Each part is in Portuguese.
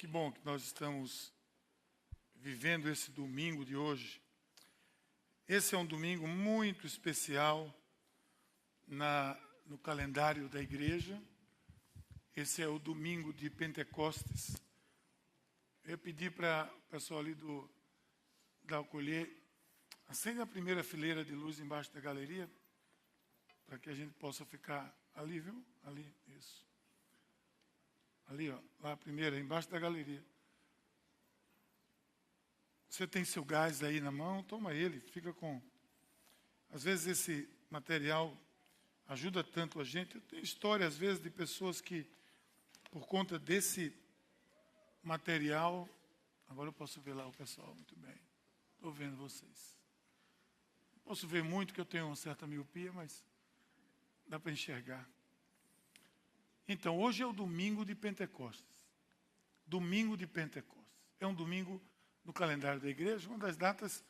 Que bom que nós estamos vivendo esse domingo de hoje. Esse é um domingo muito especial no calendário da igreja. Esse é o domingo de Pentecostes. Eu pedi para o pessoal ali da Alcolher, acende a primeira fileira de luz embaixo da galeria, para que a gente possa ficar ali, viu? Ali, isso. Ali, ó, lá a primeira, embaixo da galeria. Você tem seu gás aí na mão, toma ele, fica com... Às vezes esse material ajuda tanto a gente. Eu tenho história, às vezes, de pessoas que, por conta desse material... Agora eu posso ver lá o pessoal, muito bem. Estou vendo vocês. Não posso ver muito, porque eu tenho uma certa miopia, mas dá para enxergar. Então, hoje é o domingo de Pentecostes. Domingo de Pentecostes. É um domingo no calendário da igreja, uma das datas,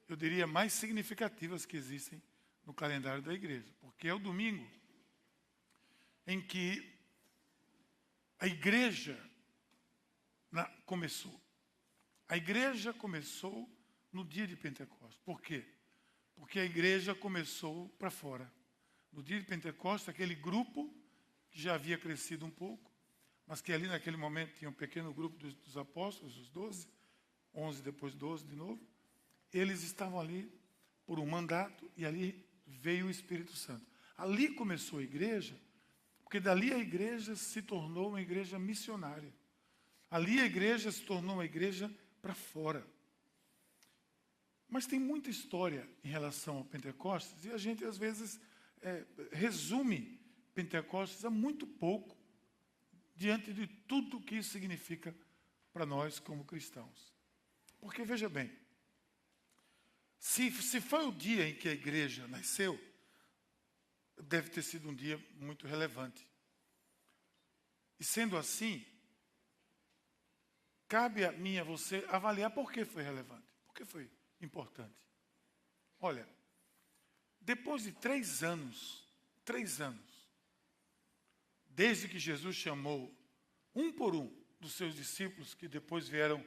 eu diria, mais significativas que existem no calendário da igreja. Porque é o domingo em que a igreja começou. A igreja começou no dia de Pentecostes. Por quê? Porque a igreja começou para fora. No dia de Pentecostes, aquele grupo que já havia crescido um pouco, mas que ali naquele momento tinha um pequeno grupo dos apóstolos, os 12, 11 depois 12 de novo, eles estavam ali por um mandato e ali veio o Espírito Santo. Ali começou a igreja, porque dali a igreja se tornou uma igreja missionária. Ali a igreja se tornou uma igreja para fora. Mas tem muita história em relação ao Pentecostes e a gente às vezes resume Pentecostes a muito pouco diante de tudo que isso significa para nós como cristãos. Porque, veja bem, se foi o dia em que a igreja nasceu, deve ter sido um dia muito relevante. E sendo assim, cabe a mim e a você avaliar por que foi relevante, por que foi importante. Olha, depois de 3 anos, desde que Jesus chamou um por um dos seus discípulos, que depois vieram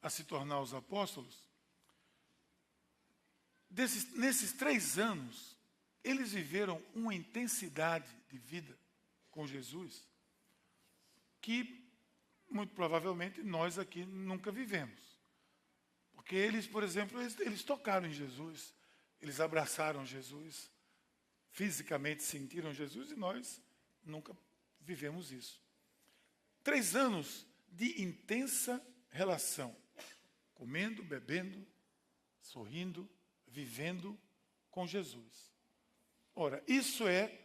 a se tornar os apóstolos, nesses 3 anos, eles viveram uma intensidade de vida com Jesus que, muito provavelmente, nós aqui nunca vivemos. Porque eles, por exemplo, eles tocaram em Jesus, eles abraçaram Jesus, fisicamente sentiram Jesus e nós nunca vivemos isso. 3 anos de intensa relação, comendo, bebendo, sorrindo, vivendo com Jesus. Ora, isso é,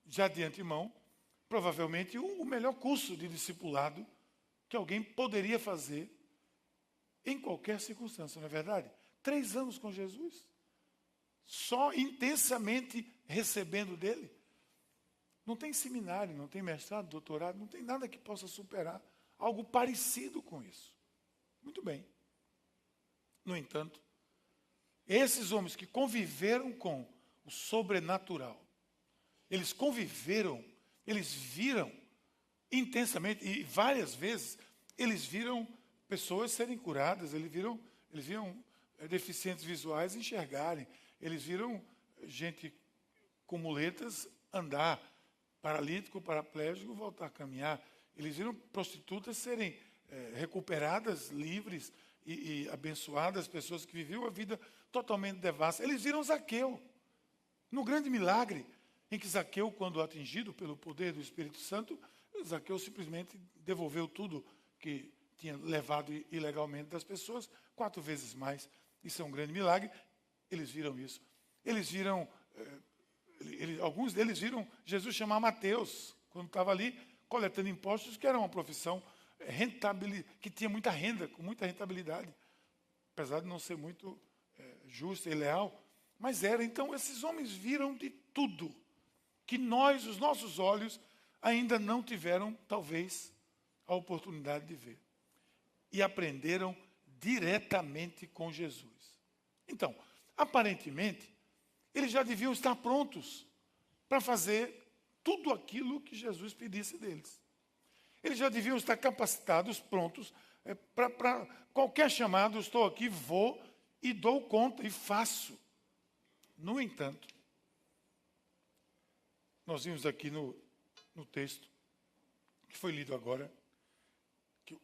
já de antemão, provavelmente o melhor curso de discipulado que alguém poderia fazer em qualquer circunstância, não é verdade? 3 anos com Jesus, só intensamente recebendo dele. Não tem seminário, não tem mestrado, doutorado, não tem nada que possa superar algo parecido com isso. Muito bem. No entanto, esses homens que conviveram com o sobrenatural, eles conviveram, eles viram intensamente, e várias vezes, eles viram pessoas serem curadas, eles viram deficientes visuais enxergarem, eles viram gente com muletas andar, paralítico, paraplégico, voltar a caminhar. Eles viram prostitutas serem recuperadas, livres e abençoadas, pessoas que viviam a vida totalmente devassa. Eles viram Zaqueu, no grande milagre, em que Zaqueu, quando atingido pelo poder do Espírito Santo, Zaqueu simplesmente devolveu tudo que tinha levado ilegalmente das pessoas, 4 vezes mais. Isso é um grande milagre. Eles viram isso. Eles viram... alguns deles viram Jesus chamar Mateus, quando estava ali coletando impostos, que era uma profissão rentável, que tinha muita renda, com muita rentabilidade, apesar de não ser muito justa e leal, mas era. Então, esses homens viram de tudo, que os nossos olhos, ainda não tiveram, talvez, a oportunidade de ver. E aprenderam diretamente com Jesus. Então, aparentemente, eles já deviam estar prontos para fazer tudo aquilo que Jesus pedisse deles. Eles já deviam estar capacitados, prontos, para qualquer chamado. Estou aqui, vou e dou conta e faço. No entanto, nós vimos aqui no texto que foi lido agora, que o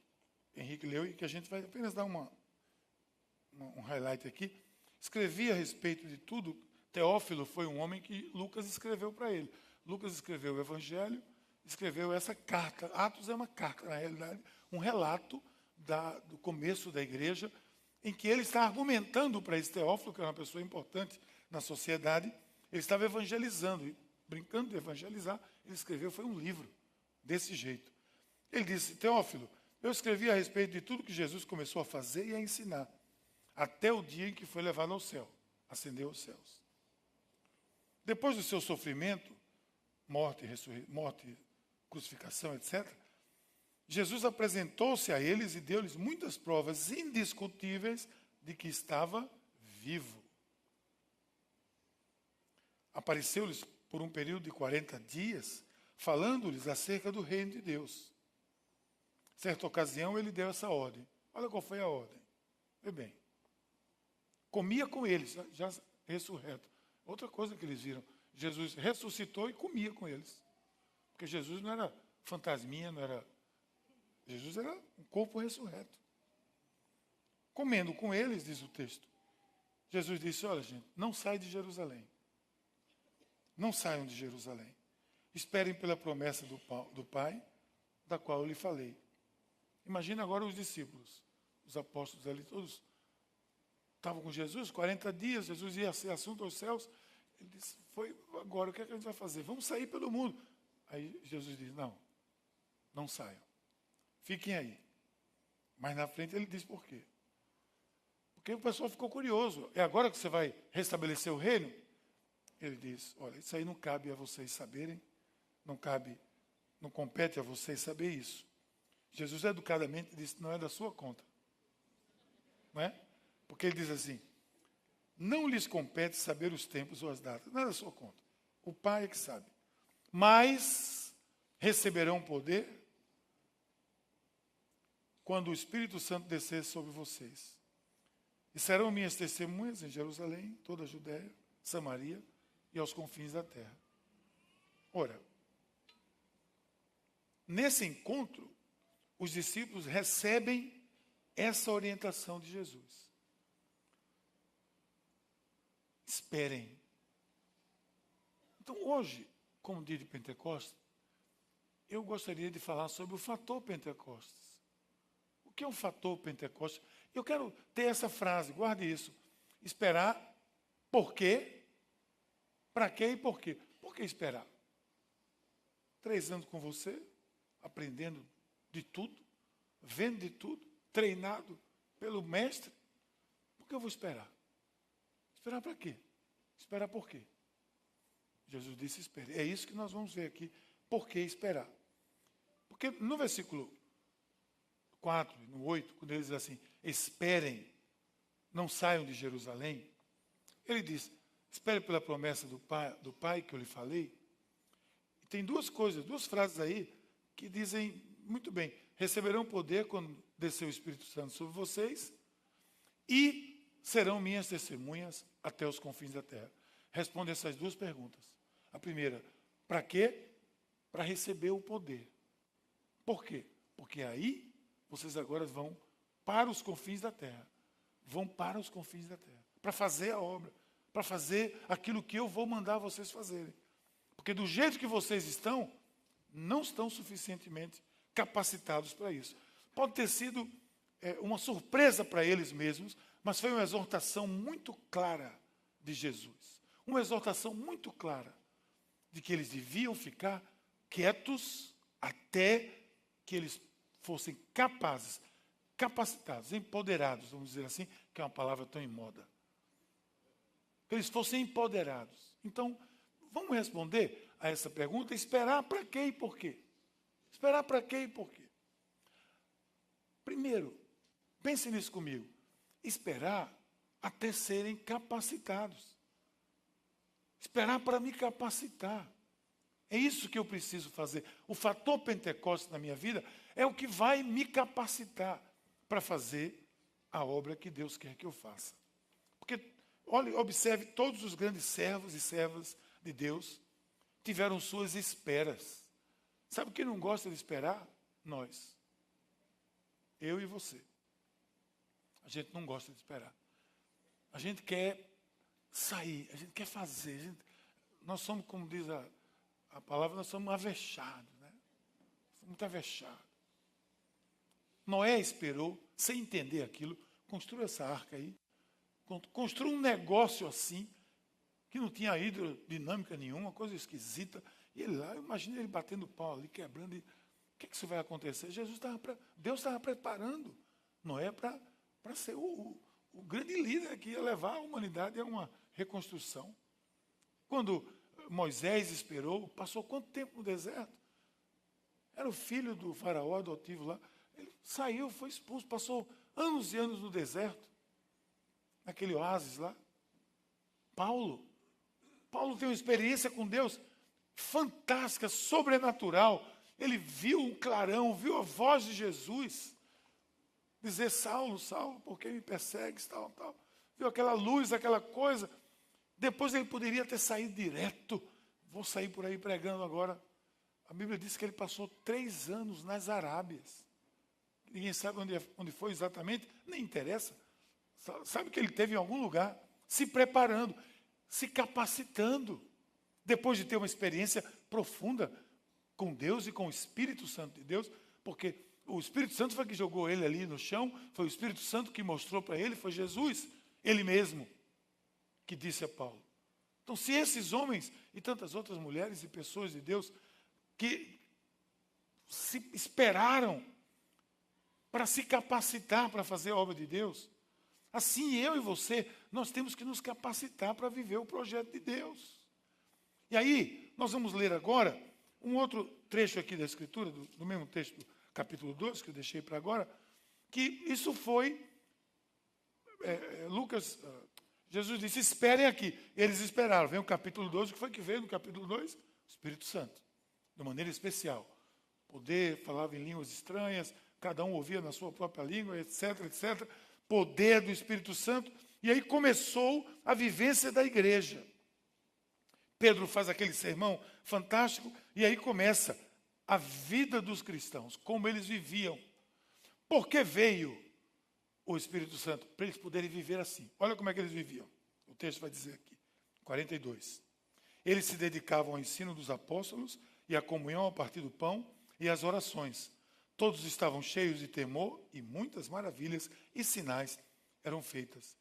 Henrique leu e que a gente vai apenas dar um highlight aqui. Escrevi a respeito de tudo. Teófilo foi um homem que Lucas escreveu para ele. Lucas escreveu o Evangelho, escreveu essa carta. Atos é uma carta, na realidade, um relato do começo da igreja, em que ele está argumentando para esse Teófilo, que era uma pessoa importante na sociedade. Ele estava evangelizando, e brincando de evangelizar, ele escreveu, foi um livro, desse jeito. Ele disse: Teófilo, eu escrevi a respeito de tudo que Jesus começou a fazer e a ensinar, até o dia em que foi levado ao céu, ascendeu aos céus. Depois do seu sofrimento, morte, crucificação, etc., Jesus apresentou-se a eles e deu-lhes muitas provas indiscutíveis de que estava vivo. Apareceu-lhes por um período de 40 dias, falando-lhes acerca do reino de Deus. Certa ocasião, ele deu essa ordem. Olha qual foi a ordem. Vê bem. Comia com eles, já ressurreto. Outra coisa que eles viram. Jesus ressuscitou e comia com eles. Porque Jesus não era fantasminha, não era... Jesus era um corpo ressurreto. Comendo com eles, diz o texto. Jesus disse: olha, gente, não sai de Jerusalém. Não saiam de Jerusalém. Esperem pela promessa do Pai, da qual eu lhe falei. Imagina agora os discípulos, os apóstolos ali, todos estavam com Jesus, 40 dias, Jesus ia ser assunto aos céus. Ele disse: foi agora, o que é que a gente vai fazer? Vamos sair pelo mundo. Aí Jesus diz: não saiam. Fiquem aí. Mas na frente ele diz por quê. Porque o pessoal ficou curioso. É agora que você vai restabelecer o reino? Ele diz: olha, isso aí não cabe a vocês saberem, não compete a vocês saber isso. Jesus educadamente disse: não é da sua conta. Não é? Porque ele diz assim: não lhes compete saber os tempos ou as datas, não é da sua conta. O Pai é que sabe. Mas receberão poder quando o Espírito Santo descer sobre vocês. E serão minhas testemunhas em Jerusalém, toda a Judéia, Samaria e aos confins da terra. Ora, nesse encontro, os discípulos recebem essa orientação de Jesus. Esperem. Então, hoje, como dia de Pentecostes, eu gostaria de falar sobre o fator Pentecostes. O que é um fator Pentecostes? Eu quero ter essa frase, guarde isso. Esperar, por quê? Para quê e por quê? Por que esperar? 3 anos com você, aprendendo de tudo, vendo de tudo, treinado pelo mestre. Por que eu vou esperar? Esperar para quê? Esperar por quê? Jesus disse: espere. É isso que nós vamos ver aqui. Por que esperar? Porque no versículo 4, no 8, quando ele diz assim: esperem, não saiam de Jerusalém, ele diz: espere pela promessa do Pai que eu lhe falei. E tem duas frases aí que dizem muito bem: receberão poder quando descer o Espírito Santo sobre vocês e serão minhas testemunhas até os confins da terra. Responde essas duas perguntas. A primeira: para quê? Para receber o poder. Por quê? Porque aí vocês agora vão para os confins da terra. Vão para os confins da terra. Para fazer a obra. Para fazer aquilo que eu vou mandar vocês fazerem. Porque do jeito que vocês estão, não estão suficientemente capacitados para isso. Pode ter sido uma surpresa para eles mesmos, mas foi uma exortação muito clara de Jesus. Uma exortação muito clara de que eles deviam ficar quietos até que eles fossem capazes, capacitados, empoderados, vamos dizer assim, que é uma palavra tão em moda. Que eles fossem empoderados. Então, vamos responder a essa pergunta: esperar para quê e por quê? Esperar para quê e por quê? Primeiro, pense nisso comigo. Esperar até serem capacitados. Esperar para me capacitar. É isso que eu preciso fazer. O fator Pentecostes na minha vida é o que vai me capacitar para fazer a obra que Deus quer que eu faça. Porque, olhe, observe, todos os grandes servos e servas de Deus tiveram suas esperas. Sabe quem não gosta de esperar? Nós. Eu e você. A gente não gosta de esperar. A gente quer sair, a gente quer fazer. Nós somos, como diz a palavra, nós somos avechados, né? Somos muito avechados. Noé esperou, sem entender aquilo, construiu essa arca aí, construiu um negócio assim, que não tinha hidrodinâmica nenhuma, coisa esquisita. E ele lá, eu imagino ele batendo pau ali, quebrando. E, o que isso vai acontecer? Deus estava preparando Noé para ser o grande líder que ia levar a humanidade a uma reconstrução. Quando Moisés esperou, passou quanto tempo no deserto? Era o filho do faraó adotivo lá. Ele saiu, foi expulso, passou anos e anos no deserto, naquele oásis lá. Paulo tem uma experiência com Deus fantástica, sobrenatural. Ele viu um clarão, viu a voz de Jesus dizer: Saulo, Saulo, por que me persegues, tal, tal. Viu aquela luz, aquela coisa. Depois ele poderia ter saído direto. Vou sair por aí pregando agora. A Bíblia diz que ele passou 3 anos nas Arábias. Ninguém sabe onde foi exatamente, nem interessa. Sabe que ele esteve em algum lugar, se preparando, se capacitando. Depois de ter uma experiência profunda com Deus e com o Espírito Santo de Deus, porque o Espírito Santo foi que jogou ele ali no chão, foi o Espírito Santo que mostrou para ele, foi Jesus, ele mesmo, que disse a Paulo. Então, se esses homens e tantas outras mulheres e pessoas de Deus que se esperaram para se capacitar para fazer a obra de Deus, assim eu e você, nós temos que nos capacitar para viver o projeto de Deus. E aí, nós vamos ler agora um outro trecho aqui da Escritura, do mesmo texto, do capítulo 2, que eu deixei para agora, que isso foi, Jesus disse: esperem aqui. Eles esperaram. Vem o capítulo 2, o que foi que veio no capítulo 2? O Espírito Santo, de maneira especial. Poder, falava em línguas estranhas, cada um ouvia na sua própria língua, etc, etc. Poder do Espírito Santo. E aí começou a vivência da igreja. Pedro faz aquele sermão fantástico, e aí começa a vida dos cristãos, como eles viviam. Por que veio o Espírito Santo? Para eles poderem viver assim. Olha como é que eles viviam. O texto vai dizer aqui, 42. Eles se dedicavam ao ensino dos apóstolos e à comunhão a partir do pão e às orações. Todos estavam cheios de temor e muitas maravilhas e sinais eram feitos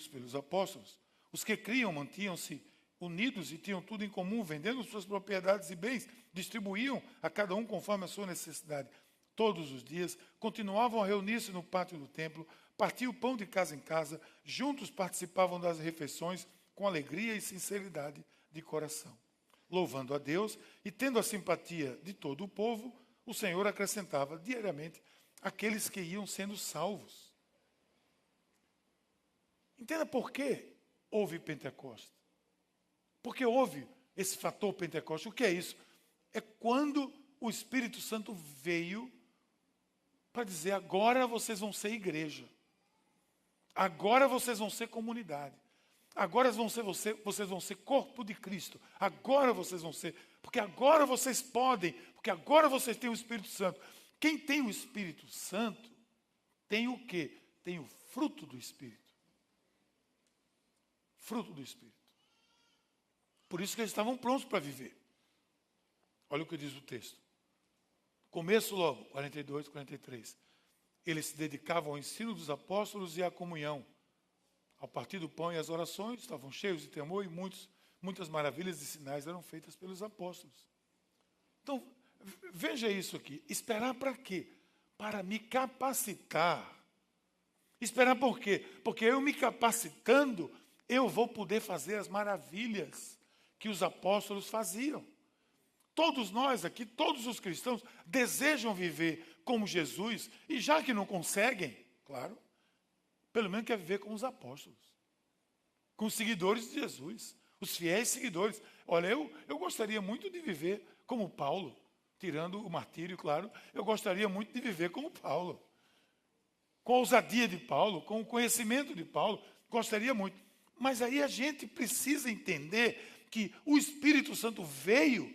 pelos apóstolos. Os que criam mantinham-se unidos e tinham tudo em comum, vendendo suas propriedades e bens, distribuíam a cada um conforme a sua necessidade. Todos os dias continuavam a reunir-se no pátio do templo, partiam o pão de casa em casa, juntos participavam das refeições com alegria e sinceridade de coração. Louvando a Deus e tendo a simpatia de todo o povo, o Senhor acrescentava diariamente aqueles que iam sendo salvos. Entenda por que houve Pentecostes. Porque houve esse fator Pentecostes. O que é isso? É quando o Espírito Santo veio para dizer: agora vocês vão ser igreja. Agora vocês vão ser comunidade. Agora vocês vão ser corpo de Cristo. Agora vocês vão ser. Porque agora vocês podem. Porque agora vocês têm o Espírito Santo. Quem tem o Espírito Santo tem o quê? Tem o fruto do Espírito. Fruto do Espírito. Por isso que eles estavam prontos para viver. Olha o que diz o texto. Começo logo, 42, 43. Eles se dedicavam ao ensino dos apóstolos e à comunhão. Ao partir do pão e às orações, estavam cheios de temor e muitas maravilhas e sinais eram feitas pelos apóstolos. Então, veja isso aqui. Esperar para quê? Para me capacitar. Esperar por quê? Porque eu me capacitando, eu vou poder fazer as maravilhas que os apóstolos faziam. Todos nós aqui, todos os cristãos, desejam viver como Jesus, e já que não conseguem, claro, pelo menos quer viver como os apóstolos, com os seguidores de Jesus, os fiéis seguidores. Olha, eu gostaria muito de viver como Paulo, tirando o martírio, claro, eu gostaria muito de viver como Paulo. Com a ousadia de Paulo, com o conhecimento de Paulo, gostaria muito. Mas aí a gente precisa entender que o Espírito Santo veio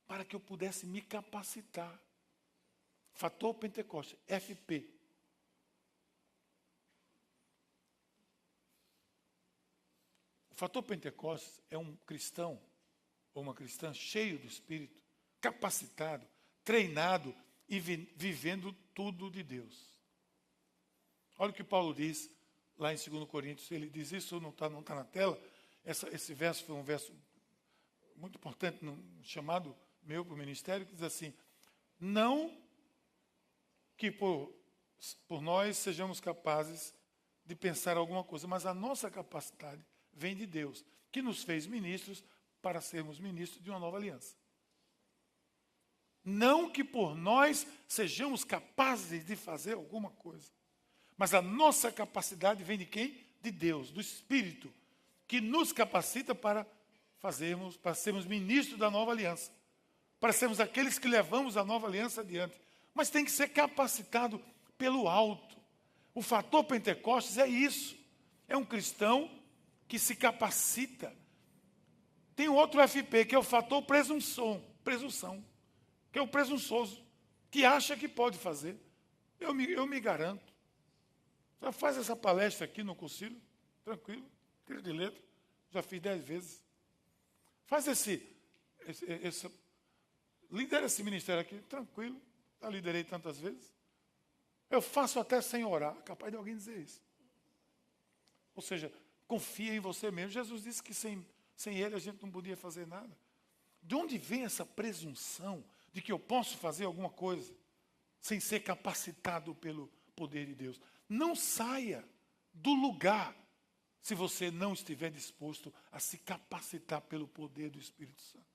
para que eu pudesse me capacitar. Fator Pentecostes, FP. O fator Pentecostes é um cristão ou uma cristã cheio do Espírito, capacitado, treinado e vivendo tudo de Deus. Olha o que Paulo diz lá em 2 Coríntios. Ele diz isso, não tá na tela. Esse verso foi um verso muito importante, chamado meu para o ministério, que diz assim: não que por nós sejamos capazes de pensar alguma coisa, mas a nossa capacidade vem de Deus, que nos fez ministros para sermos ministros de uma nova aliança. Não que por nós sejamos capazes de fazer alguma coisa, mas a nossa capacidade vem de quem? De Deus, do Espírito, que nos capacita para sermos ministros da nova aliança, para sermos aqueles que levamos a nova aliança adiante. Mas tem que ser capacitado pelo alto. O fator Pentecostes é isso. É um cristão que se capacita. Tem outro FP, que é o fator presunção, que é o presunçoso, que acha que pode fazer. Eu me garanto. Já faz essa palestra aqui no concílio, tranquilo, tira de letra, já fiz 10 vezes. Faz lidera esse ministério aqui, tranquilo, já liderei tantas vezes. Eu faço até sem orar, capaz de alguém dizer isso. Ou seja, confia em você mesmo. Jesus disse que sem ele a gente não podia fazer nada. De onde vem essa presunção de que eu posso fazer alguma coisa sem ser capacitado pelo poder de Deus? Não saia do lugar se você não estiver disposto a se capacitar pelo poder do Espírito Santo.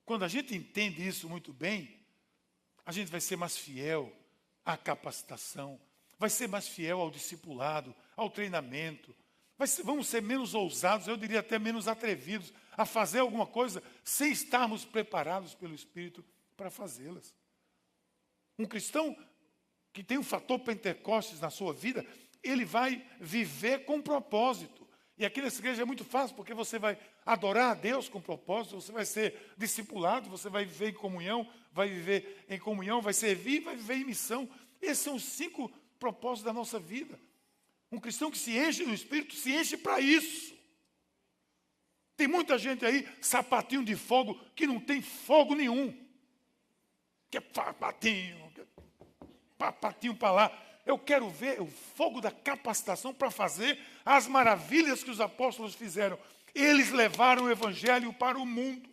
Quando a gente entende isso muito bem, a gente vai ser mais fiel à capacitação, vai ser mais fiel ao discipulado, ao treinamento. Vamos ser menos ousados, eu diria até menos atrevidos a fazer alguma coisa sem estarmos preparados pelo Espírito para fazê-las. Um cristão que tem um fator Pentecostes na sua vida, ele vai viver com propósito. E aqui nessa igreja é muito fácil, porque você vai adorar a Deus com propósito, você vai ser discipulado, você vai viver em comunhão, vai servir, vai viver em missão. Esses são os 5 propósitos da nossa vida. Um cristão que se enche do Espírito, se enche para isso. Tem muita gente aí, sapatinho de fogo, que não tem fogo nenhum. Que é papatinho para lá. Eu quero ver o fogo da capacitação para fazer as maravilhas que os apóstolos fizeram. Eles levaram o evangelho para o mundo.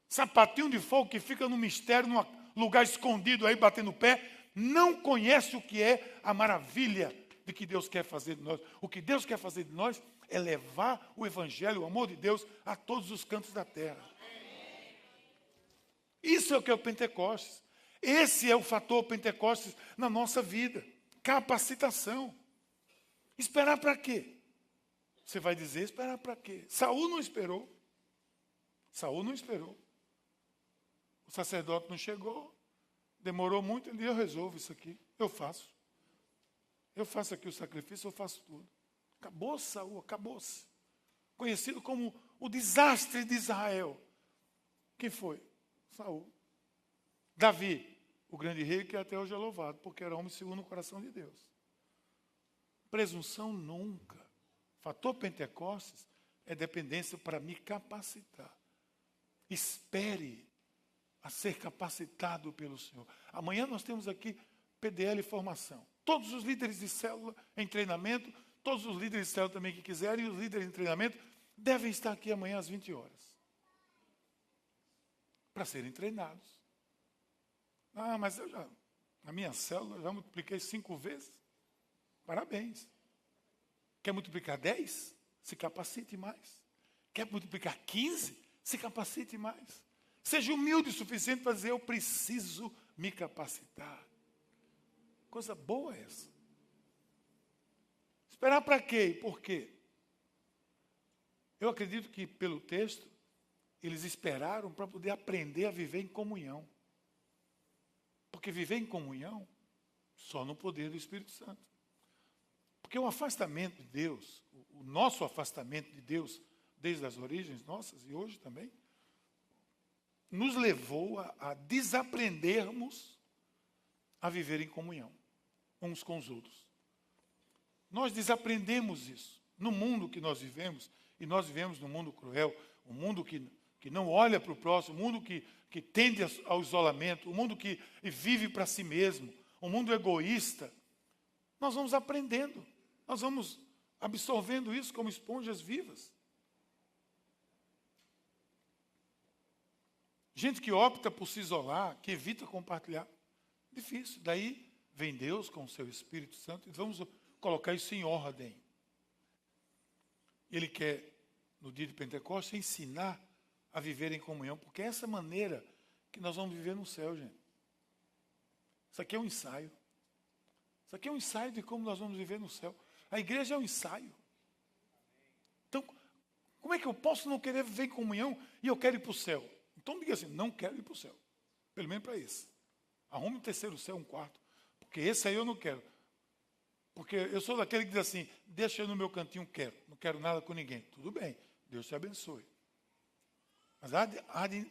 Sapatinho de fogo que fica no mistério, num lugar escondido aí, batendo o pé, não conhece o que é a maravilha de que Deus quer fazer de nós. O que Deus quer fazer de nós é levar o evangelho, o amor de Deus, a todos os cantos da terra. Isso é o que é o Pentecostes. Esse é o fator Pentecostes na nossa vida. Capacitação. Esperar para quê? Você vai dizer, esperar para quê? Saul não esperou. O sacerdote não chegou. Demorou muito. Ele disse, eu resolvo isso aqui. Eu faço. Eu faço aqui o sacrifício, eu faço tudo. Acabou Saul, acabou-se. Conhecido como o desastre de Israel. Quem foi? Saul. Davi, o grande rei que até hoje é louvado, porque era homem segundo o coração de Deus. Presunção nunca. Fator Pentecostes é dependência para me capacitar. Espere a ser capacitado pelo Senhor. Amanhã nós temos aqui PDL formação. Todos os líderes de célula em treinamento, todos os líderes de célula também que quiserem, e os líderes em treinamento, devem estar aqui amanhã às 20 horas. Para serem treinados. Mas na minha célula, já multipliquei 5 vezes. Parabéns. Quer multiplicar 10? Se capacite mais. Quer multiplicar 15? Se capacite mais. Seja humilde o suficiente para dizer, eu preciso me capacitar. Coisa boa essa. Esperar para quê e por quê? Eu acredito que pelo texto, eles esperaram para poder aprender a viver em comunhão. Porque viver em comunhão só no poder do Espírito Santo. Porque o afastamento de Deus, o nosso afastamento de Deus, desde as origens nossas e hoje também, nos levou a desaprendermos a viver em comunhão uns com os outros. Nós desaprendemos isso no mundo que nós vivemos, e nós vivemos num mundo cruel, um mundo que não olha para o próximo, um mundo que tende ao isolamento, um mundo que vive para si mesmo, um mundo egoísta. Nós vamos aprendendo, nós vamos absorvendo isso como esponjas vivas. Gente que opta por se isolar, que evita compartilhar, difícil. Daí vem Deus com o seu Espírito Santo e vamos colocar isso em ordem. Ele quer, no dia de Pentecostes, ensinar a viver em comunhão, porque é essa maneira que nós vamos viver no céu, gente. Isso aqui é um ensaio. Isso aqui é um ensaio de como nós vamos viver no céu. A igreja é um ensaio. Então, como é que eu posso não querer viver em comunhão e eu quero ir para o céu? Então diga assim, não quero ir para o céu. Pelo menos para esse. Arrume um terceiro céu, um quarto. Porque esse aí eu não quero. Porque eu sou daquele que diz assim, deixa eu no meu cantinho, não quero nada com ninguém. Tudo bem, Deus te abençoe. Mas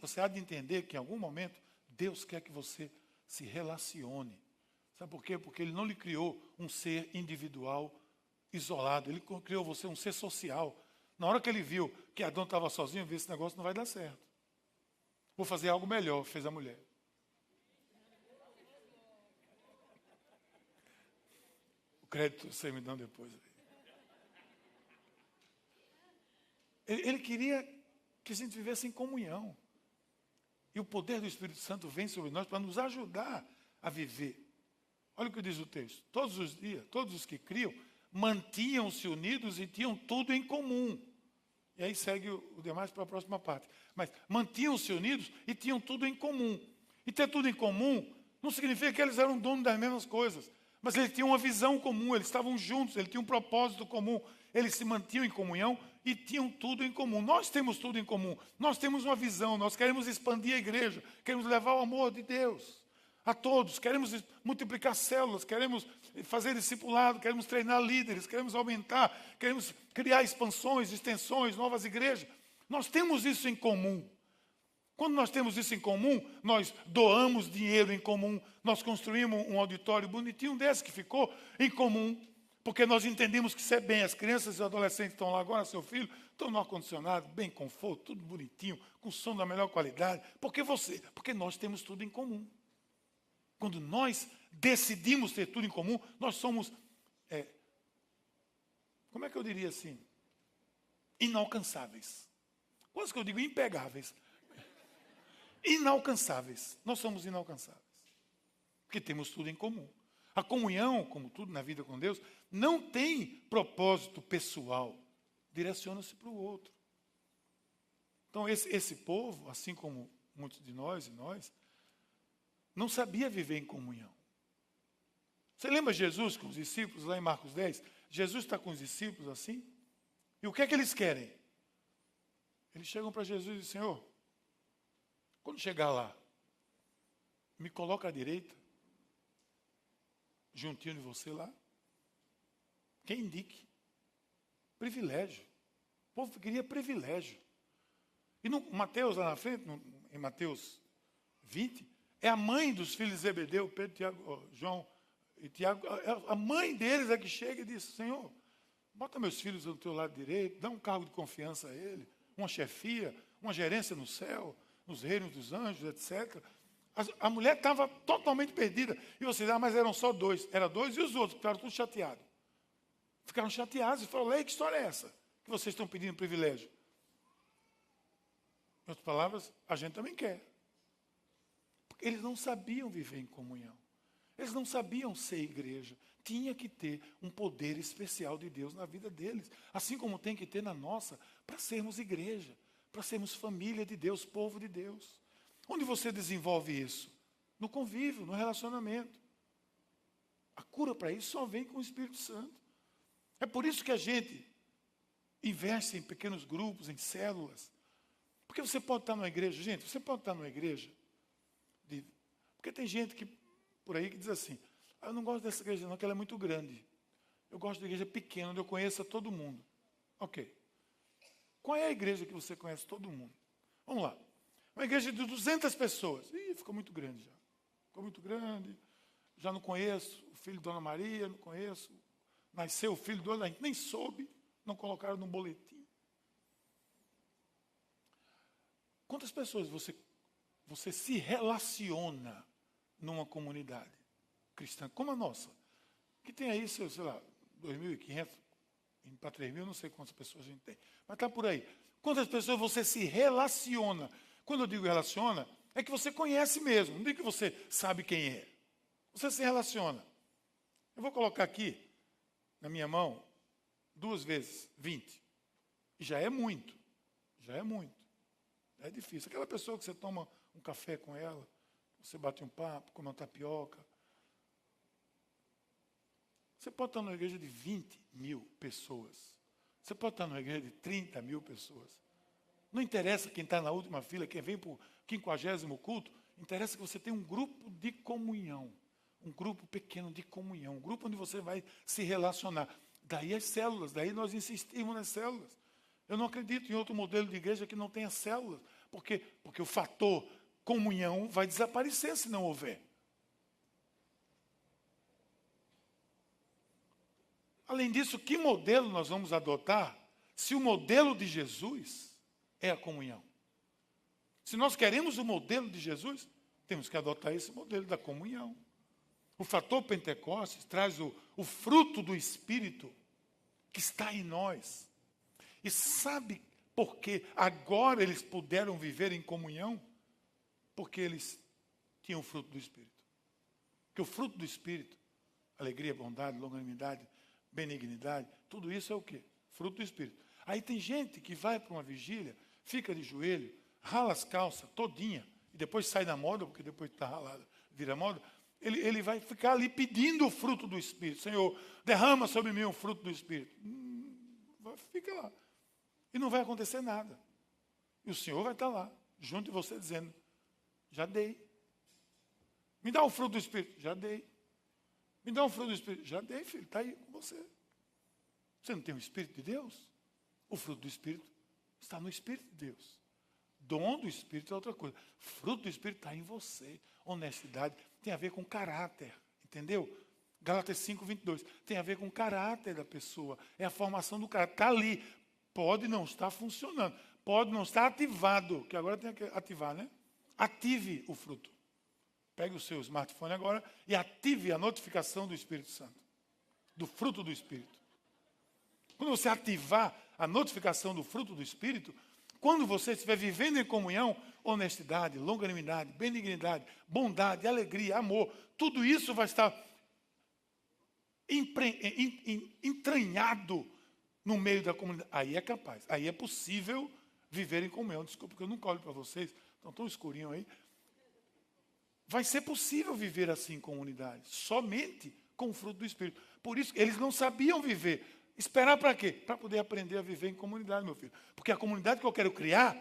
você há de entender que em algum momento Deus quer que você se relacione. Sabe por quê? Porque Ele não lhe criou um ser individual, isolado. Ele criou você um ser social. Na hora que Ele viu que Adão estava sozinho, viu esse negócio não vai dar certo. Vou fazer algo melhor, fez a mulher. O crédito você me dá depois. Ele queria que a gente vivesse em comunhão. E o poder do Espírito Santo vem sobre nós para nos ajudar a viver. Olha o que diz o texto. Todos os dias, todos os que criam, mantinham-se unidos e tinham tudo em comum. E aí segue o demais para a próxima parte. Mas mantinham-se unidos e tinham tudo em comum. E ter tudo em comum não significa que eles eram donos das mesmas coisas. Mas eles tinham uma visão comum, eles estavam juntos, eles tinham um propósito comum. Eles se mantinham em comunhão e tinham tudo em comum. Nós temos tudo em comum. Nós temos uma visão, nós queremos expandir a igreja, queremos levar o amor de Deus a todos, queremos multiplicar células, queremos fazer discipulado, queremos treinar líderes, queremos aumentar, queremos criar expansões, extensões, novas igrejas. Nós temos isso em comum. Quando nós temos isso em comum, nós doamos dinheiro em comum, nós construímos um auditório bonitinho desse que ficou em comum, porque nós entendemos que isso é bem. As crianças e os adolescentes estão lá agora, seu filho, estão no ar-condicionado, bem conforto, tudo bonitinho, com som da melhor qualidade. Porque nós temos tudo em comum. Quando nós decidimos ter tudo em comum, nós somos, como é que eu diria assim? Inalcançáveis. Quase que eu digo impegáveis. Inalcançáveis. Nós somos inalcançáveis. Porque temos tudo em comum. A comunhão, como tudo na vida com Deus, não tem propósito pessoal. Direciona-se para o outro. Então, esse povo, assim como muitos de nós e nós, não sabia viver em comunhão. Você lembra Jesus com os discípulos, lá em Marcos 10? Jesus está com os discípulos assim? E o que é que eles querem? Eles chegam para Jesus e dizem, Senhor, quando chegar lá, me coloca à direita, juntinho de você lá. Quem indique? Privilégio. O povo queria privilégio. E no Mateus, lá na frente, em Mateus 20, é a mãe dos filhos de Zebedeu, Pedro, Tiago, João e Tiago, a mãe deles é que chega e diz, Senhor, bota meus filhos do teu lado direito, dá um cargo de confiança a ele, uma chefia, uma gerência no céu, nos reinos dos anjos, etc. A mulher estava totalmente perdida. E vocês, mas eram só dois. Era dois e os outros, ficaram todos chateados. Ficaram chateados e falaram, que história é essa? Que vocês estão pedindo privilégio? Em outras palavras, a gente também quer. Porque eles não sabiam viver em comunhão. Eles não sabiam ser igreja. Tinha que ter um poder especial de Deus na vida deles. Assim como tem que ter na nossa, para sermos igreja, para sermos família de Deus, povo de Deus. Onde você desenvolve isso? No convívio, no relacionamento. A cura para isso só vem com o Espírito Santo. É por isso que a gente investe em pequenos grupos, em células. Porque você pode estar numa igreja, gente, você pode estar numa igreja, porque tem gente que, por aí que diz assim, eu não gosto dessa igreja não, porque ela é muito grande. Eu gosto de igreja pequena, onde eu conheça todo mundo. Ok. Qual é a igreja que você conhece todo mundo? Vamos lá. Uma igreja de 200 pessoas. Ih, ficou muito grande já. Ficou muito grande. Já não conheço o filho de Dona Maria, não conheço. Nasceu o filho de Dona, a gente nem soube, não colocaram no boletim. Quantas pessoas você se relaciona numa comunidade cristã como a nossa? Que tem aí, sei lá, 2.500, indo para 3.000, não sei quantas pessoas a gente tem, mas está por aí. Quantas pessoas você se relaciona? Quando eu digo relaciona, é que você conhece mesmo, não digo que você sabe quem é. Você se relaciona. Eu vou colocar aqui, na minha mão, 2 vezes 20. E já é muito. Já é muito. É difícil. Aquela pessoa que você toma um café com ela, você bate um papo, come uma tapioca. Você pode estar numa igreja de 20.000 pessoas. Você pode estar numa igreja de 30.000 pessoas. Não interessa quem está na última fila, quem vem para o 50º culto. Interessa que você tenha um grupo de comunhão. Um grupo pequeno de comunhão. Um grupo onde você vai se relacionar. Daí as células, daí nós insistimos nas células. Eu não acredito em outro modelo de igreja que não tenha células. Porque o fator comunhão vai desaparecer se não houver. Além disso, que modelo nós vamos adotar se o modelo de Jesus é a comunhão? Se nós queremos o modelo de Jesus, temos que adotar esse modelo da comunhão. O fator Pentecostes traz o fruto do Espírito que está em nós. E sabe por que agora eles puderam viver em comunhão? Porque eles tinham o fruto do Espírito. Porque o fruto do Espírito, alegria, bondade, longanimidade, benignidade, tudo isso é o quê? Fruto do Espírito. Aí tem gente que vai para uma vigília, fica de joelho, rala as calças todinha, e depois sai da moda, porque depois está ralado, vira moda, ele vai ficar ali pedindo o fruto do Espírito. Senhor, derrama sobre mim o fruto do Espírito. Fica lá. E não vai acontecer nada. E o Senhor vai estar lá, junto de você, dizendo, já dei. Me dá o fruto do Espírito. Já dei. Me dá um fruto do Espírito. Já dei, filho. Está aí com você. Você não tem o Espírito de Deus? O fruto do Espírito está no Espírito de Deus. Dom do Espírito é outra coisa. Fruto do Espírito está em você. Honestidade tem a ver com caráter. Entendeu? Gálatas 5:22. Tem a ver com o caráter da pessoa. É a formação do caráter. Está ali. Pode não estar funcionando. Pode não estar ativado. Que agora tem que ativar, né? Ative o fruto. Pegue o seu smartphone agora e ative a notificação do Espírito Santo. Do fruto do Espírito. Quando você ativar a notificação do fruto do Espírito, quando você estiver vivendo em comunhão, honestidade, longanimidade, benignidade, bondade, alegria, amor, tudo isso vai estar entranhado no meio da comunidade. Aí é capaz, aí é possível viver em comunhão. Desculpa, porque eu nunca olho para vocês, estão tão escurinho aí. Vai ser possível viver assim em comunidade, somente com o fruto do Espírito. Por isso, eles não sabiam viver. Esperar para quê? Para poder aprender a viver em comunidade, meu filho. Porque a comunidade que eu quero criar,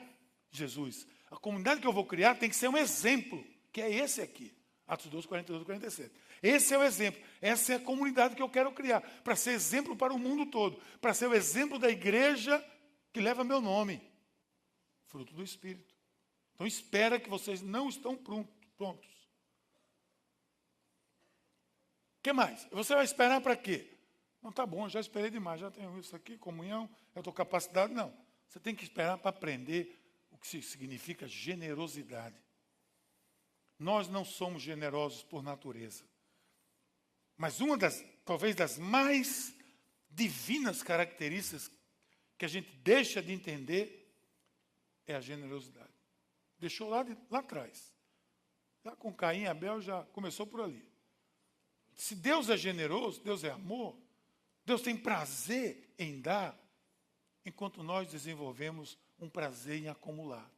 Jesus, a comunidade que eu vou criar tem que ser um exemplo, que é esse aqui. Atos 2, 42 e 47. Esse é o exemplo. Essa é a comunidade que eu quero criar, para ser exemplo para o mundo todo, para ser o exemplo da igreja que leva meu nome. Fruto do Espírito. Então espera que vocês não estão prontos. O que mais? Você vai esperar para quê? Não, tá bom, já esperei demais, já tenho isso aqui, comunhão, eu estou capacitado. Não, você tem que esperar para aprender o que significa generosidade. Nós não somos generosos por natureza. Mas uma talvez das mais divinas características que a gente deixa de entender é a generosidade. Deixou lá atrás. Já com Caim e Abel já começou por ali. Se Deus é generoso, Deus é amor, Deus tem prazer em dar, enquanto nós desenvolvemos um prazer em acumular.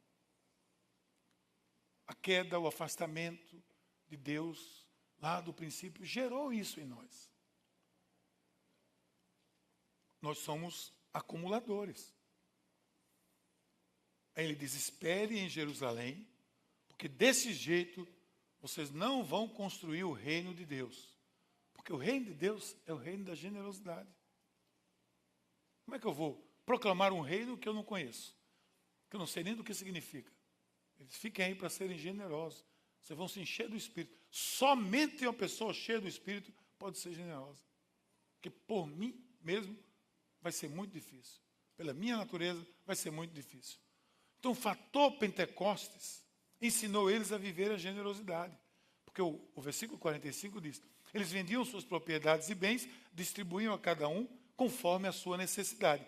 A queda, o afastamento de Deus, lá do princípio, gerou isso em nós. Nós somos acumuladores. Aí ele diz, espere em Jerusalém, porque desse jeito vocês não vão construir o reino de Deus. Porque o reino de Deus é o reino da generosidade. Como é que eu vou proclamar um reino que eu não conheço? Que eu não sei nem do que significa. Eles fiquem aí para serem generosos. Vocês vão se encher do Espírito. Somente uma pessoa cheia do Espírito pode ser generosa. Porque por mim mesmo vai ser muito difícil. Pela minha natureza vai ser muito difícil. Então o fator Pentecostes ensinou eles a viver a generosidade. Porque o versículo 45 diz, eles vendiam suas propriedades e bens, distribuíam a cada um conforme a sua necessidade.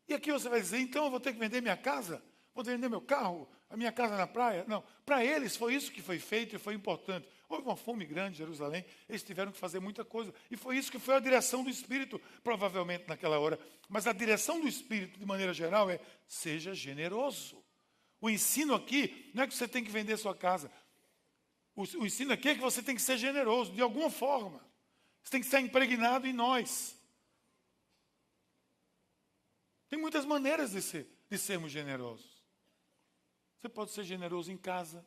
E aqui você vai dizer, então eu vou ter que vender minha casa? Vou vender meu carro? A minha casa na praia? Não. Para eles foi isso que foi feito e foi importante. Houve uma fome grande em Jerusalém, eles tiveram que fazer muita coisa. E foi isso que foi a direção do Espírito, provavelmente naquela hora. Mas a direção do Espírito, de maneira geral, é seja generoso. O ensino aqui não é que você tem que vender sua casa. O ensino aqui é que você tem que ser generoso, de alguma forma. Você tem que estar impregnado em nós. Tem muitas maneiras de sermos generosos. Você pode ser generoso em casa,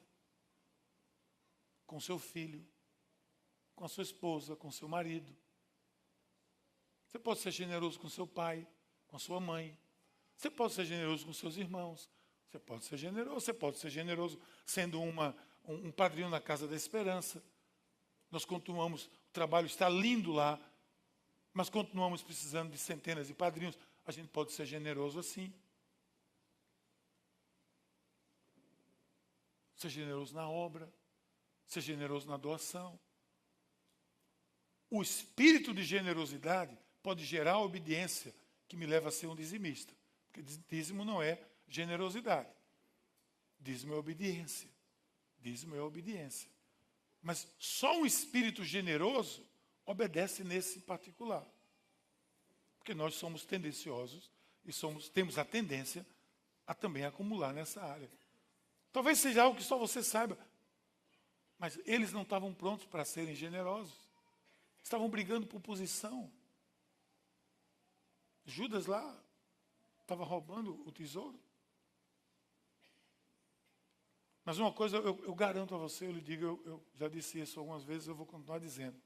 com seu filho, com a sua esposa, com seu marido. Você pode ser generoso com seu pai, com a sua mãe. Você pode ser generoso com seus irmãos. Você pode ser generoso sendo um padrinho na Casa da Esperança. Nós continuamos, o trabalho está lindo lá, mas continuamos precisando de centenas de padrinhos. A gente pode ser generoso assim. Ser generoso na obra, ser generoso na doação. O espírito de generosidade pode gerar a obediência que me leva a ser um dizimista. Porque dízimo não é generosidade. Dízimo é obediência. Dízimo é obediência. Mas só um espírito generoso obedece nesse particular. Porque nós somos tendenciosos e temos a tendência a também acumular nessa área. Talvez seja algo que só você saiba, mas eles não estavam prontos para serem generosos. Estavam brigando por posição. Judas lá estava roubando o tesouro. Mas uma coisa eu garanto a você, eu lhe digo, eu já disse isso algumas vezes, eu vou continuar dizendo.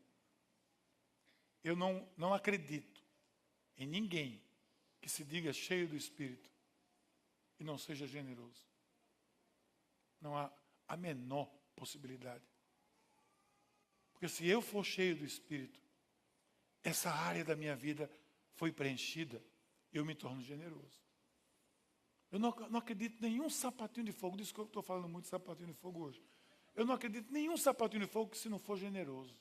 Eu não acredito em ninguém que se diga cheio do Espírito e não seja generoso. Não há a menor possibilidade. Porque se eu for cheio do Espírito, essa área da minha vida foi preenchida, eu me torno generoso. Eu não acredito em nenhum sapatinho de fogo, disso que eu estou falando muito de sapatinho de fogo hoje. Eu não acredito em nenhum sapatinho de fogo que se não for generoso,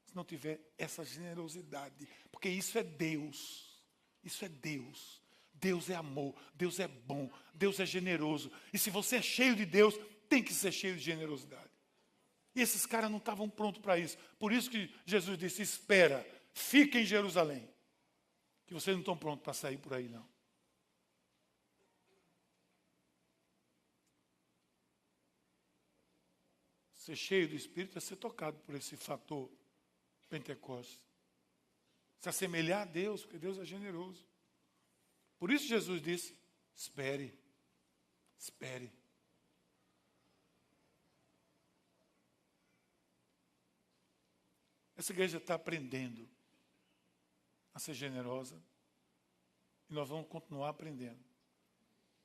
se não tiver essa generosidade, porque isso é Deus. Isso é Deus. Deus é amor, Deus é bom, Deus é generoso. E se você é cheio de Deus, tem que ser cheio de generosidade. E esses caras não estavam prontos para isso. Por isso que Jesus disse, espera, fica em Jerusalém. Que vocês não estão prontos para sair por aí, não. Ser cheio do Espírito é ser tocado por esse fator Pentecostes. Se assemelhar a Deus, porque Deus é generoso. Por isso Jesus disse, espere, espere. Essa igreja está aprendendo a ser generosa e nós vamos continuar aprendendo.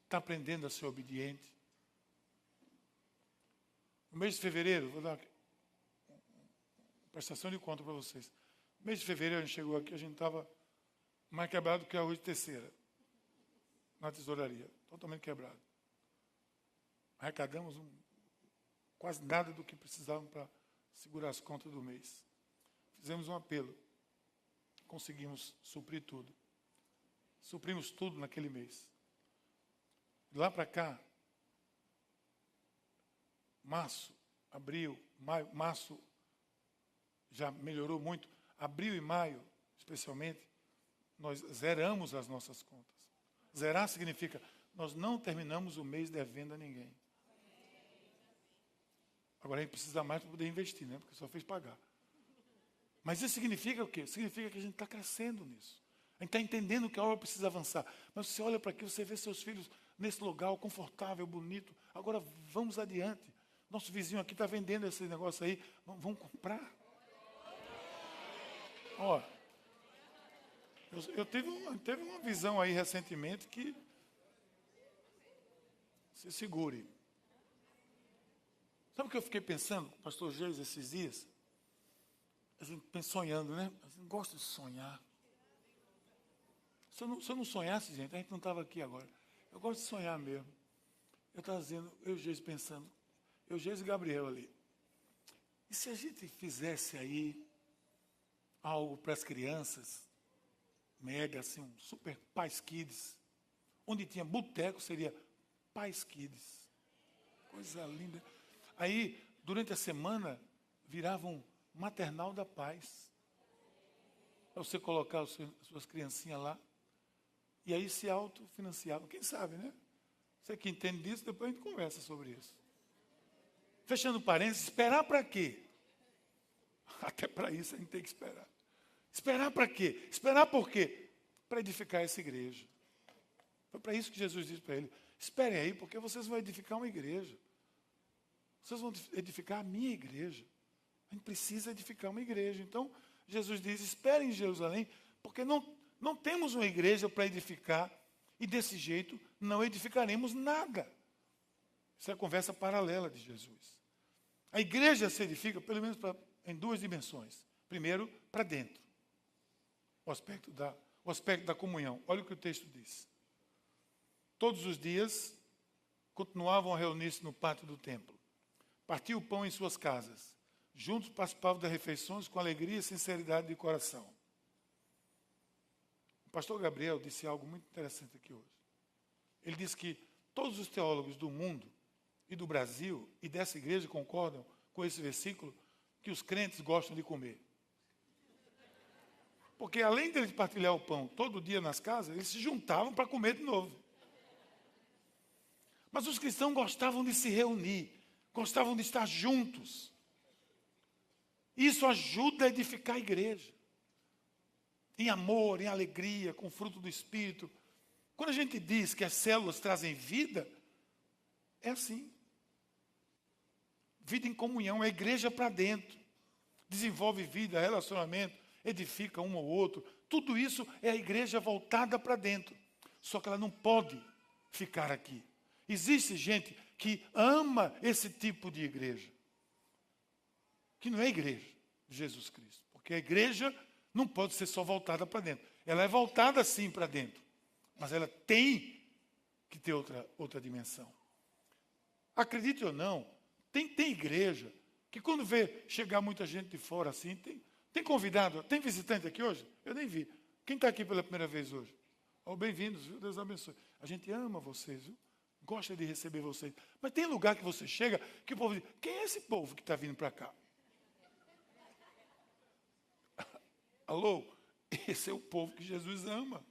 Está aprendendo a ser obediente. No mês de fevereiro, vou dar uma prestação de conta para vocês. No mês de fevereiro, a gente chegou aqui, a gente estava mais quebrado que a rua de Terceira, na tesouraria, totalmente quebrado. Arrecadamos quase nada do que precisávamos para segurar as contas do mês. Fizemos um apelo, conseguimos suprir tudo. Suprimos tudo naquele mês. De lá para cá, março, abril, maio, março já melhorou muito. Abril e maio, especialmente, nós zeramos as nossas contas. Zerar significa, nós não terminamos o mês devendo a ninguém. Agora a gente precisa mais para poder investir, né? Porque só fez pagar. Mas isso significa o quê? Significa que a gente está crescendo nisso. A gente está entendendo que a obra precisa avançar. Mas você olha para aqui, você vê seus filhos nesse lugar confortável, bonito. Agora vamos adiante. Nosso vizinho aqui está vendendo esse negócio aí. Vamos comprar. Ó, eu teve uma visão aí recentemente que se segure. Sabe o que eu fiquei pensando, pastor Geis, esses dias? A gente sonhando, né? A gente gosta de sonhar. Se eu não sonhasse, gente, a gente não estava aqui agora. Eu gosto de sonhar mesmo. Eu estava dizendo, eu, Geis, pensando, eu, Geis e Gabriel ali. E se a gente fizesse aí algo para as crianças, mega, assim, um super Pais Kids, onde tinha boteco, seria Pais Kids. Coisa linda. Aí, durante a semana, virava um maternal da paz. Para você colocar as suas criancinhas lá. E aí se autofinanciava. Quem sabe, né? Você que entende disso, depois a gente conversa sobre isso. Fechando parênteses, esperar para quê? Até para isso a gente tem que esperar. Esperar para quê? Esperar por quê? Para edificar essa igreja. Foi para isso que Jesus disse para ele: esperem aí, porque vocês vão edificar uma igreja. Vocês vão edificar a minha igreja. A gente precisa edificar uma igreja. Então, Jesus diz, esperem em Jerusalém, porque não temos uma igreja para edificar, e desse jeito não edificaremos nada. Isso é a conversa paralela de Jesus. A igreja se edifica, pelo menos em duas dimensões. Primeiro, para dentro. O aspecto da comunhão. Olha o que o texto diz. Todos os dias, continuavam a reunir-se no pátio do templo. Partiam o pão em suas casas. Juntos participavam das refeições com alegria e sinceridade de coração. O pastor Gabriel disse algo muito interessante aqui hoje. Ele disse que todos os teólogos do mundo e do Brasil e dessa igreja concordam com esse versículo, que os crentes gostam de comer. Porque além deles partilhar o pão todo dia nas casas, eles se juntavam para comer de novo. Mas os cristãos gostavam de se reunir, gostavam de estar juntos. Isso ajuda a edificar a igreja. Em amor, em alegria, com o fruto do Espírito. Quando a gente diz que as células trazem vida, é assim. Vida em comunhão, é a igreja para dentro. Desenvolve vida, relacionamento, edifica um ao outro. Tudo isso é a igreja voltada para dentro. Só que ela não pode ficar aqui. Existe gente que ama esse tipo de igreja, que não é a igreja de Jesus Cristo. Porque a igreja não pode ser só voltada para dentro. Ela é voltada sim para dentro, mas ela tem que ter outra dimensão. Acredite ou não, tem igreja que quando vê chegar muita gente de fora assim, tem convidado, tem visitante aqui hoje? Eu nem vi. Quem está aqui pela primeira vez hoje? Oh, bem-vindos, viu? Deus abençoe. A gente ama vocês, viu? Gosta de receber vocês. Mas tem lugar que você chega que o povo diz, quem é esse povo que está vindo para cá? Alô? Esse é o povo que Jesus ama.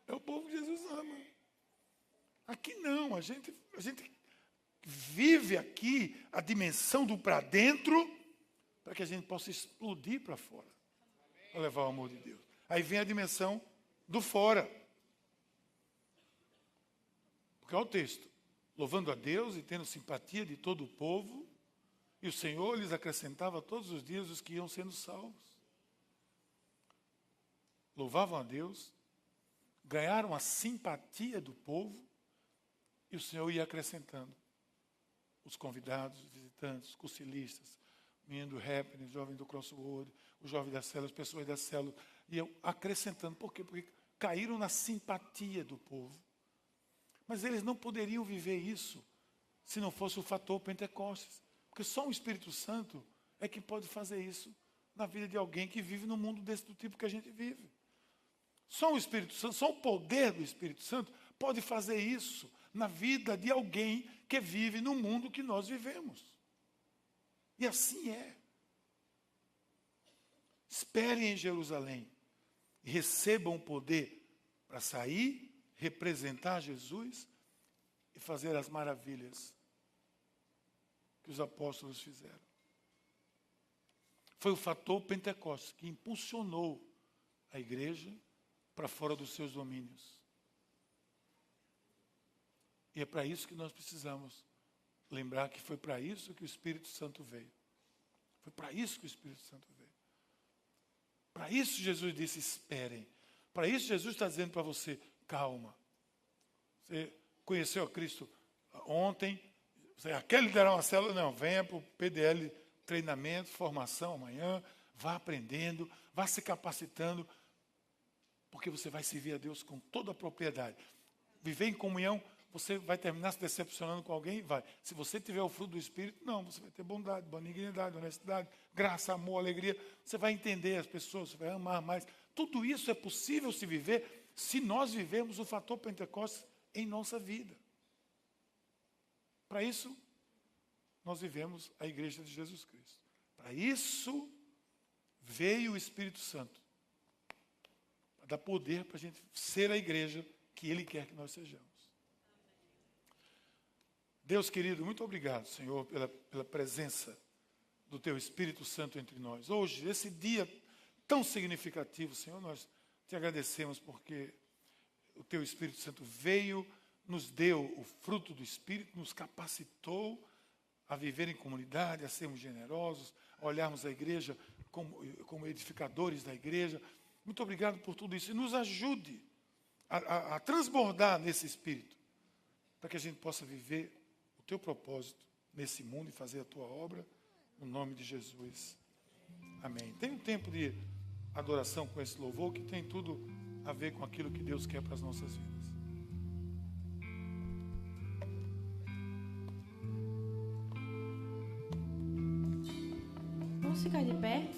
É o povo que Jesus ama. Aqui não, a gente vive aqui a dimensão do para dentro para que a gente possa explodir para fora. Para levar o amor de Deus. Aí vem a dimensão do fora. Porque olha o texto. Louvando a Deus e tendo simpatia de todo o povo, e o Senhor lhes acrescentava todos os dias os que iam sendo salvos. Louvavam a Deus, ganharam a simpatia do povo, e o Senhor ia acrescentando os convidados, os visitantes, os cursilistas, o menino do Happening, o jovem do Crossword, o jovem das células, as pessoas das células, iam acrescentando. Por quê? Porque caíram na simpatia do povo. Mas eles não poderiam viver isso se não fosse o fator Pentecostes. Porque só o Espírito Santo é que pode fazer isso na vida de alguém que vive num mundo do tipo que a gente vive. Só o Espírito Santo, só o poder do Espírito Santo pode fazer isso na vida de alguém que vive no mundo que nós vivemos. E assim é. Esperem em Jerusalém e recebam o poder para sair, representar Jesus e fazer as maravilhas que os apóstolos fizeram. Foi o fator Pentecostes que impulsionou a igreja para fora dos seus domínios. E é para isso que nós precisamos lembrar que foi para isso que o Espírito Santo veio. Foi para isso que o Espírito Santo veio. Para isso Jesus disse, esperem. Para isso Jesus está dizendo para você, calma. Você conheceu a Cristo ontem, você quer liderar uma célula? Não, venha para o PDL, treinamento, formação amanhã, vá aprendendo, vá se capacitando, porque você vai servir a Deus com toda a propriedade. Viver em comunhão, você vai terminar se decepcionando com alguém? Vai. Se você tiver o fruto do Espírito, não, você vai ter bondade, benignidade, honestidade, graça, amor, alegria. Você vai entender as pessoas, você vai amar mais. Tudo isso é possível se viver se nós vivemos o fator Pentecostes em nossa vida. Para isso, nós vivemos a igreja de Jesus Cristo. Para isso, veio o Espírito Santo. Para dar poder para a gente ser a igreja que Ele quer que nós sejamos. Deus querido, muito obrigado, Senhor, pela presença do Teu Espírito Santo entre nós. Hoje, esse dia tão significativo, Senhor, nós te agradecemos porque o Teu Espírito Santo veio, nos deu o fruto do Espírito, nos capacitou a viver em comunidade, a sermos generosos, a olharmos a igreja como edificadores da igreja. Muito obrigado por tudo isso. E nos ajude a transbordar nesse Espírito, para que a gente possa viver o Teu propósito nesse mundo e fazer a Tua obra, no nome de Jesus. Amém. Tem um tempo de adoração com esse louvor que tem tudo a ver com aquilo que Deus quer para as nossas vidas. Vamos ficar de pé?